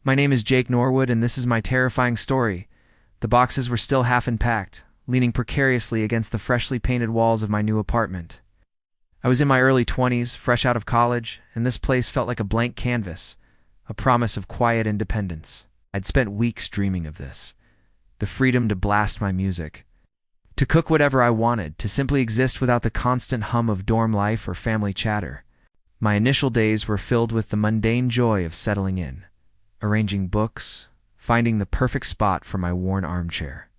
My name is Jake Norwood, and this is my terrifying story. The boxes were still half unpacked, leaning precariously against the freshly painted walls of my new apartment. I was in my early 20s, fresh out of college, and this place felt like a blank canvas, a promise of quiet independence. I'd spent weeks dreaming of this. The freedom to blast my music, to cook whatever I wanted, to simply exist without the constant hum of dorm life or family chatter. My initial days were filled with the mundane joy of settling in, arranging books, finding the perfect spot for my worn armchair,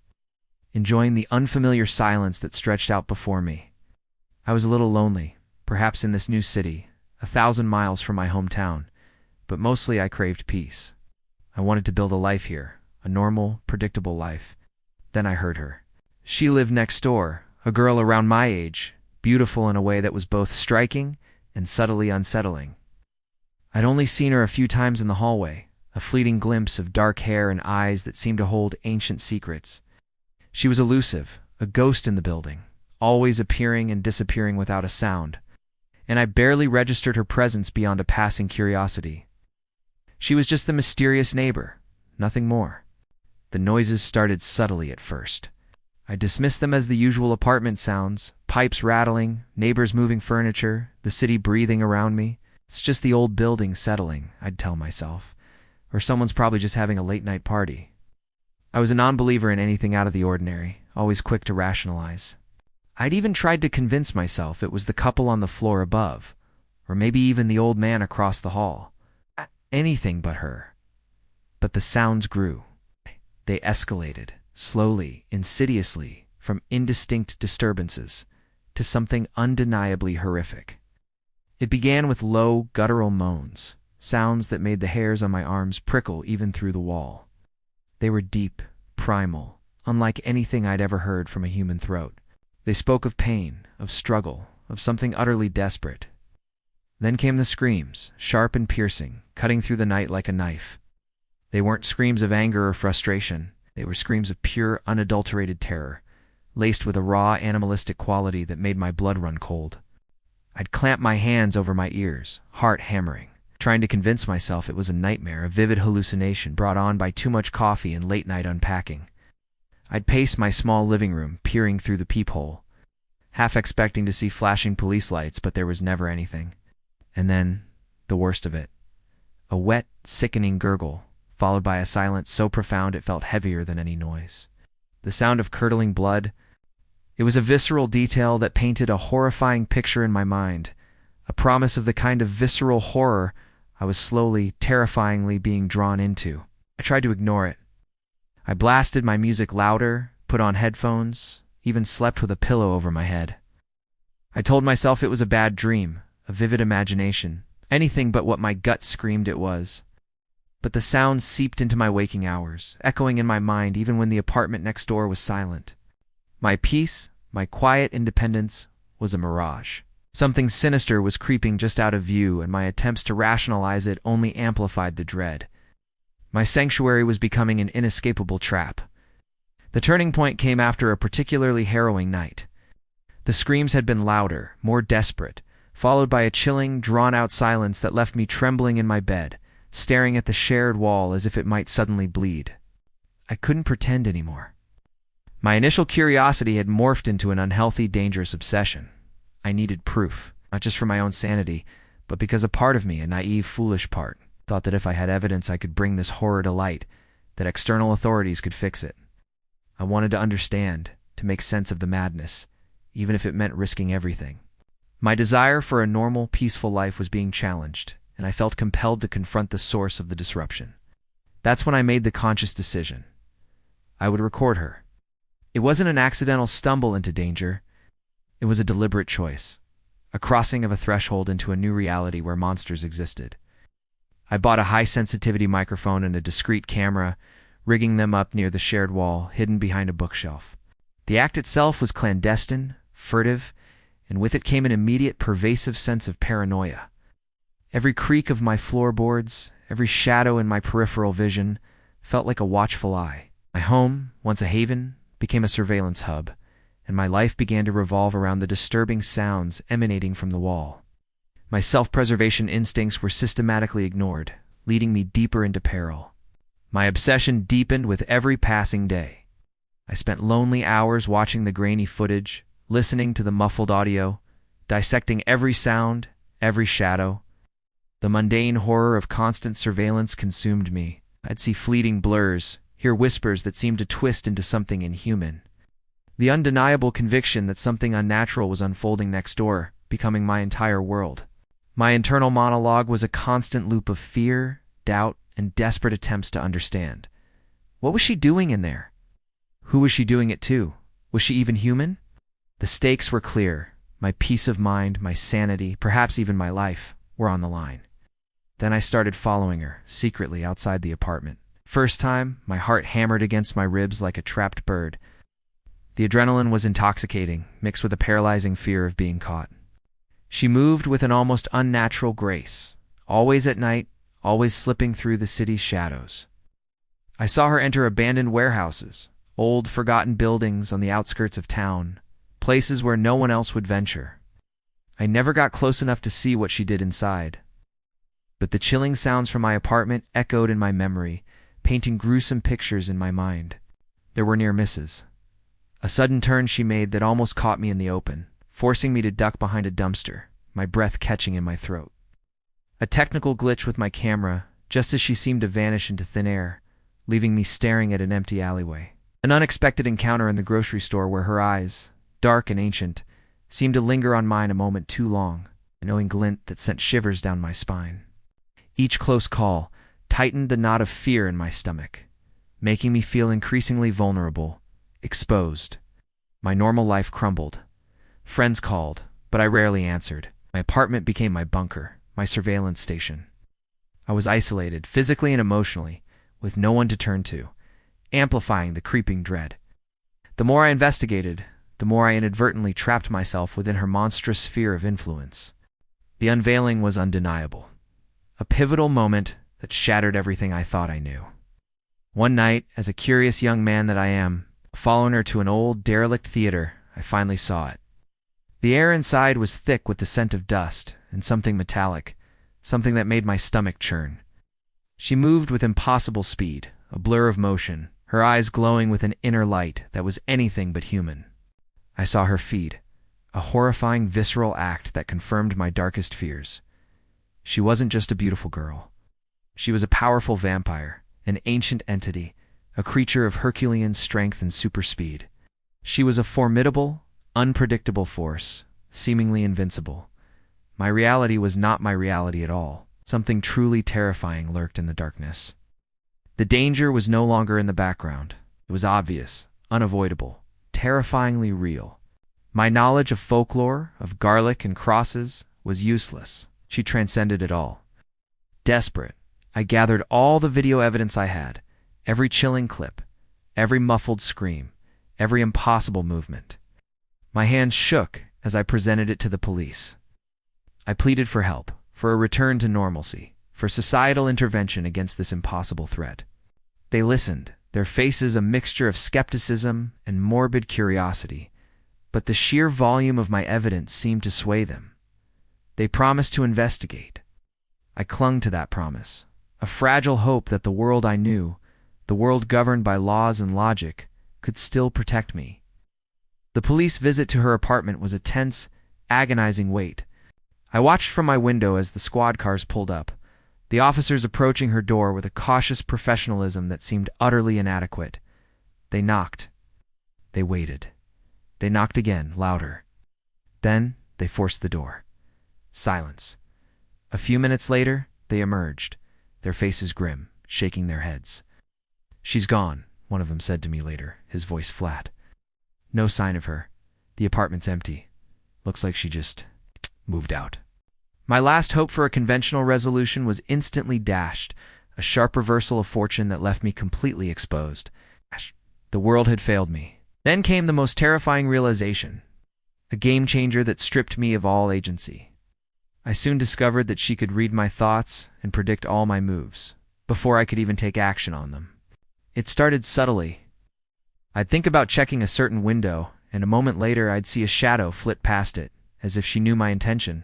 enjoying the unfamiliar silence that stretched out before me. I was a little lonely, perhaps in this new city, 1,000 miles from my hometown, but mostly I craved peace. I wanted to build a life here, a normal, predictable life. Then I heard her. She lived next door, a girl around my age, beautiful in a way that was both striking and subtly unsettling. I'd only seen her a few times in the hallway, a fleeting glimpse of dark hair and eyes that seemed to hold ancient secrets. She was elusive, a ghost in the building, always appearing and disappearing without a sound, and I barely registered her presence beyond a passing curiosity. She was just the mysterious neighbor, nothing more. The noises started subtly at first. I dismissed them as the usual apartment sounds, pipes rattling, neighbors moving furniture, the city breathing around me. It's just the old building settling, I'd tell myself. Or someone's probably just having a late-night party. I was a non-believer in anything out of the ordinary, always quick to rationalize. I'd even tried to convince myself it was the couple on the floor above, or maybe even the old man across the hall. Anything but her. But the sounds grew. They escalated, slowly, insidiously, from indistinct disturbances to something undeniably horrific. It began with low, guttural moans, sounds that made the hairs on my arms prickle even through the wall. They were deep, primal, unlike anything I'd ever heard from a human throat. They spoke of pain, of struggle, of something utterly desperate. Then came the screams, sharp and piercing, cutting through the night like a knife. They weren't screams of anger or frustration. They were screams of pure, unadulterated terror, laced with a raw, animalistic quality that made my blood run cold. I'd clamp my hands over my ears, heart hammering, trying to convince myself it was a nightmare, a vivid hallucination brought on by too much coffee and late-night unpacking. I'd pace my small living room, peering through the peephole, half expecting to see flashing police lights, but there was never anything. And then, the worst of it, a wet, sickening gurgle, followed by a silence so profound it felt heavier than any noise. The sound of curdling blood. It was a visceral detail that painted a horrifying picture in my mind, a promise of the kind of visceral horror I was slowly, terrifyingly being drawn into. I tried to ignore it. I blasted my music louder, put on headphones, even slept with a pillow over my head. I told myself it was a bad dream, a vivid imagination, anything but what my gut screamed it was. But the sounds seeped into my waking hours, echoing in my mind even when the apartment next door was silent. My peace, my quiet independence, was a mirage. Something sinister was creeping just out of view, and my attempts to rationalize it only amplified the dread. My sanctuary was becoming an inescapable trap. The turning point came after a particularly harrowing night. The screams had been louder, more desperate, followed by a chilling, drawn-out silence that left me trembling in my bed, staring at the shared wall as if it might suddenly bleed. I couldn't pretend anymore. My initial curiosity had morphed into an unhealthy, dangerous obsession. I needed proof, not just for my own sanity, but because a part of me, a naive, foolish part, thought that if I had evidence I could bring this horror to light, that external authorities could fix it. I wanted to understand, to make sense of the madness, even if it meant risking everything. My desire for a normal, peaceful life was being challenged, and I felt compelled to confront the source of the disruption. That's when I made the conscious decision. I would record her. It wasn't an accidental stumble into danger. It was a deliberate choice, a crossing of a threshold into a new reality where monsters existed. I bought a high-sensitivity microphone and a discreet camera, rigging them up near the shared wall, hidden behind a bookshelf. The act itself was clandestine, furtive, and with it came an immediate, pervasive sense of paranoia. Every creak of my floorboards, every shadow in my peripheral vision, felt like a watchful eye. My home, once a haven, became a surveillance hub, and my life began to revolve around the disturbing sounds emanating from the wall. My self-preservation instincts were systematically ignored, leading me deeper into peril. My obsession deepened with every passing day. I spent lonely hours watching the grainy footage, listening to the muffled audio, dissecting every sound, every shadow. The mundane horror of constant surveillance consumed me. I'd see fleeting blurs, hear whispers that seemed to twist into something inhuman. The undeniable conviction that something unnatural was unfolding next door, becoming my entire world. My internal monologue was a constant loop of fear, doubt, and desperate attempts to understand. What was she doing in there? Who was she doing it to? Was she even human? The stakes were clear. My peace of mind, my sanity, perhaps even my life, were on the line. Then I started following her, secretly outside the apartment. First time, my heart hammered against my ribs like a trapped bird. The adrenaline was intoxicating, mixed with a paralyzing fear of being caught. She moved with an almost unnatural grace, always at night, always slipping through the city's shadows. I saw her enter abandoned warehouses, old, forgotten buildings on the outskirts of town, places where no one else would venture. I never got close enough to see what she did inside. But the chilling sounds from my apartment echoed in my memory, painting gruesome pictures in my mind. There were near misses. A sudden turn she made that almost caught me in the open, forcing me to duck behind a dumpster, my breath catching in my throat. A technical glitch with my camera, just as she seemed to vanish into thin air, leaving me staring at an empty alleyway. An unexpected encounter in the grocery store where her eyes, dark and ancient, seemed to linger on mine a moment too long, a knowing glint that sent shivers down my spine. Each close call tightened the knot of fear in my stomach, making me feel increasingly vulnerable, exposed. My normal life crumbled. Friends called, but I rarely answered. My apartment became my bunker, my surveillance station. I was isolated, physically and emotionally, with no one to turn to, amplifying the creeping dread. The more I investigated, the more I inadvertently trapped myself within her monstrous sphere of influence. The unveiling was undeniable, a pivotal moment that shattered everything I thought I knew. One night, as a curious young man that I am, following her to an old, derelict theater, I finally saw it. The air inside was thick with the scent of dust and something metallic, something that made my stomach churn. She moved with impossible speed, a blur of motion, her eyes glowing with an inner light that was anything but human. I saw her feed, a horrifying, visceral act that confirmed my darkest fears. She wasn't just a beautiful girl. She was a powerful vampire, an ancient entity, a creature of Herculean strength and super speed. She was a formidable, unpredictable force, seemingly invincible. My reality was not my reality at all. Something truly terrifying lurked in the darkness. The danger was no longer in the background. It was obvious, unavoidable, terrifyingly real. My knowledge of folklore, of garlic and crosses, was useless. She transcended it all. Desperate, I gathered all the video evidence I had, every chilling clip, every muffled scream, every impossible movement. My hands shook as I presented it to the police. I pleaded for help, for a return to normalcy, for societal intervention against this impossible threat. They listened, their faces a mixture of skepticism and morbid curiosity, but the sheer volume of my evidence seemed to sway them. They promised to investigate. I clung to that promise, a fragile hope that the world I knew, the world governed by laws and logic, could still protect me. The police visit to her apartment was a tense, agonizing wait. I watched from my window as the squad cars pulled up, the officers approaching her door with a cautious professionalism that seemed utterly inadequate. They knocked. They waited. They knocked again, louder. Then they forced the door. Silence. A few minutes later, they emerged, their faces grim, shaking their heads. "She's gone," one of them said to me later, his voice flat. "No sign of her. The apartment's empty. Looks like she just moved out." My last hope for a conventional resolution was instantly dashed, a sharp reversal of fortune that left me completely exposed. The world had failed me. Then came the most terrifying realization, a game changer that stripped me of all agency. I soon discovered that she could read my thoughts and predict all my moves, before I could even take action on them. It started subtly. I'd think about checking a certain window, and a moment later I'd see a shadow flit past it, as if she knew my intention.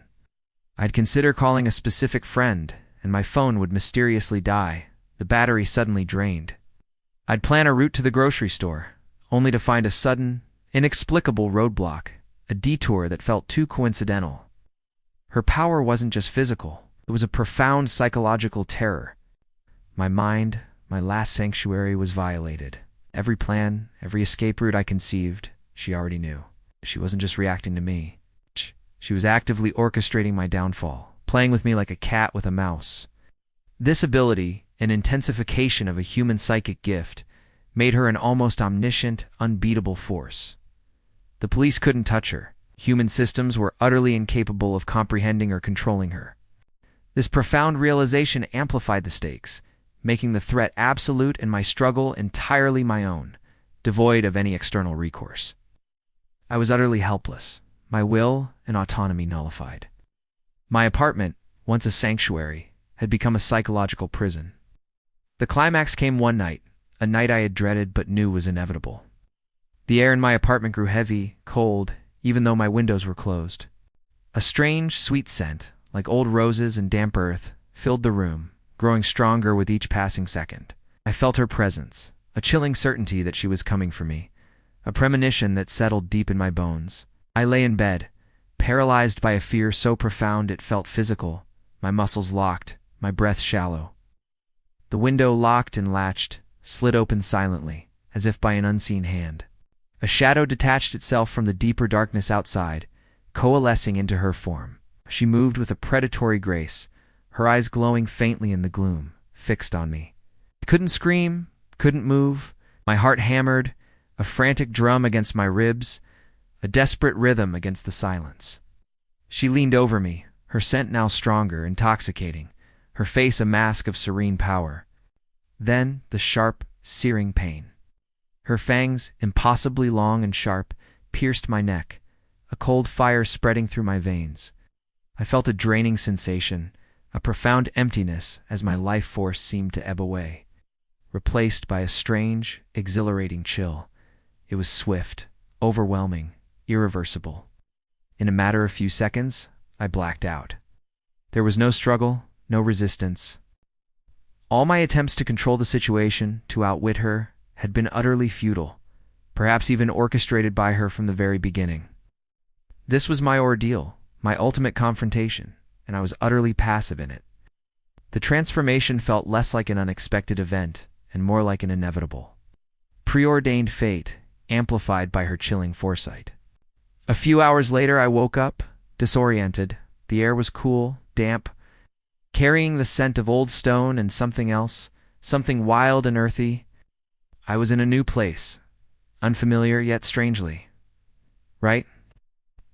I'd consider calling a specific friend, and my phone would mysteriously die, the battery suddenly drained. I'd plan a route to the grocery store, only to find a sudden, inexplicable roadblock, a detour that felt too coincidental. Her power wasn't just physical, it was a profound psychological terror. My mind, my last sanctuary, was violated. Every plan, every escape route I conceived, she already knew. She wasn't just reacting to me. She was actively orchestrating my downfall, playing with me like a cat with a mouse. This ability, an intensification of a human psychic gift, made her an almost omniscient, unbeatable force. The police couldn't touch her. Human systems were utterly incapable of comprehending or controlling her. This profound realization amplified the stakes, making the threat absolute and my struggle entirely my own, devoid of any external recourse. I was utterly helpless, my will and autonomy nullified. My apartment, once a sanctuary, had become a psychological prison. The climax came one night, a night I had dreaded but knew was inevitable. The air in my apartment grew heavy, cold, even though my windows were closed. A strange, sweet scent, like old roses and damp earth, filled the room, growing stronger with each passing second. I felt her presence, a chilling certainty that she was coming for me, a premonition that settled deep in my bones. I lay in bed, paralyzed by a fear so profound it felt physical, my muscles locked, my breath shallow. The window locked and latched, slid open silently, as if by an unseen hand. A shadow detached itself from the deeper darkness outside, coalescing into her form. She moved with a predatory grace, her eyes glowing faintly in the gloom, fixed on me. I couldn't scream, couldn't move. My heart hammered, a frantic drum against my ribs, a desperate rhythm against the silence. She leaned over me, her scent now stronger, intoxicating, her face a mask of serene power. Then the sharp, searing pain. Her fangs, impossibly long and sharp, pierced my neck, a cold fire spreading through my veins. I felt a draining sensation, a profound emptiness as my life force seemed to ebb away, replaced by a strange, exhilarating chill. It was swift, overwhelming, irreversible. In a matter of few seconds, I blacked out. There was no struggle, no resistance. All my attempts to control the situation, to outwit her, had been utterly futile, perhaps even orchestrated by her from the very beginning. This was my ordeal, my ultimate confrontation, and I was utterly passive in it. The transformation felt less like an unexpected event and more like an inevitable, preordained fate, amplified by her chilling foresight. A few hours later I woke up, disoriented. The air was cool, damp, carrying the scent of old stone and something else, something wild and earthy. I was in a new place, unfamiliar yet strangely. Right?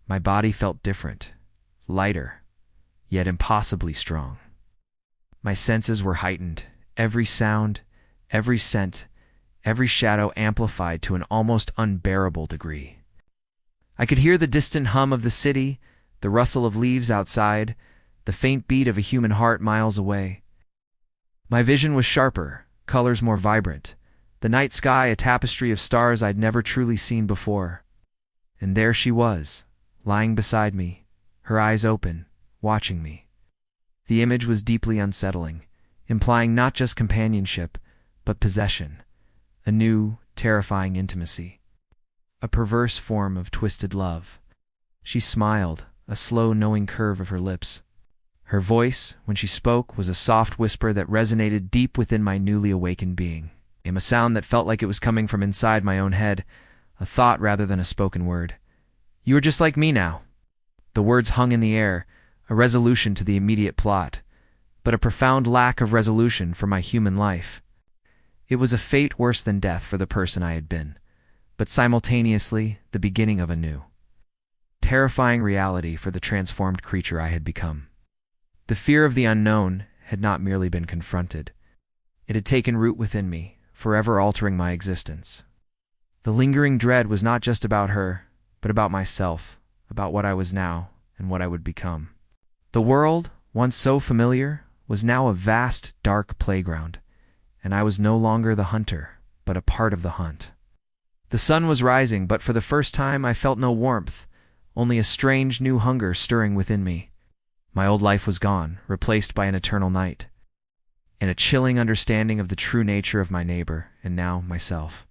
My body felt different, lighter, yet impossibly strong. My senses were heightened, every sound, every scent, every shadow amplified to an almost unbearable degree. I could hear the distant hum of the city, the rustle of leaves outside, the faint beat of a human heart miles away. My vision was sharper, colors more vibrant, the night sky a tapestry of stars I'd never truly seen before. And there she was, lying beside me, her eyes open, watching me. The image was deeply unsettling, implying not just companionship, but possession, a new, terrifying intimacy, a perverse form of twisted love. She smiled, a slow, knowing curve of her lips. Her voice, when she spoke, was a soft whisper that resonated deep within my newly awakened being. A sound that felt like it was coming from inside my own head, a thought rather than a spoken word. "You are just like me now." The words hung in the air, a resolution to the immediate plot, but a profound lack of resolution for my human life. It was a fate worse than death for the person I had been, but simultaneously the beginning of a new, terrifying reality for the transformed creature I had become. The fear of the unknown had not merely been confronted. It had taken root within me, forever altering my existence. The lingering dread was not just about her, but about myself, about what I was now and what I would become. The world, once so familiar, was now a vast, dark playground, and I was no longer the hunter, but a part of the hunt. The sun was rising, but for the first time I felt no warmth, only a strange new hunger stirring within me. My old life was gone, replaced by an eternal night. and a chilling understanding of the true nature of my neighbor, and now myself.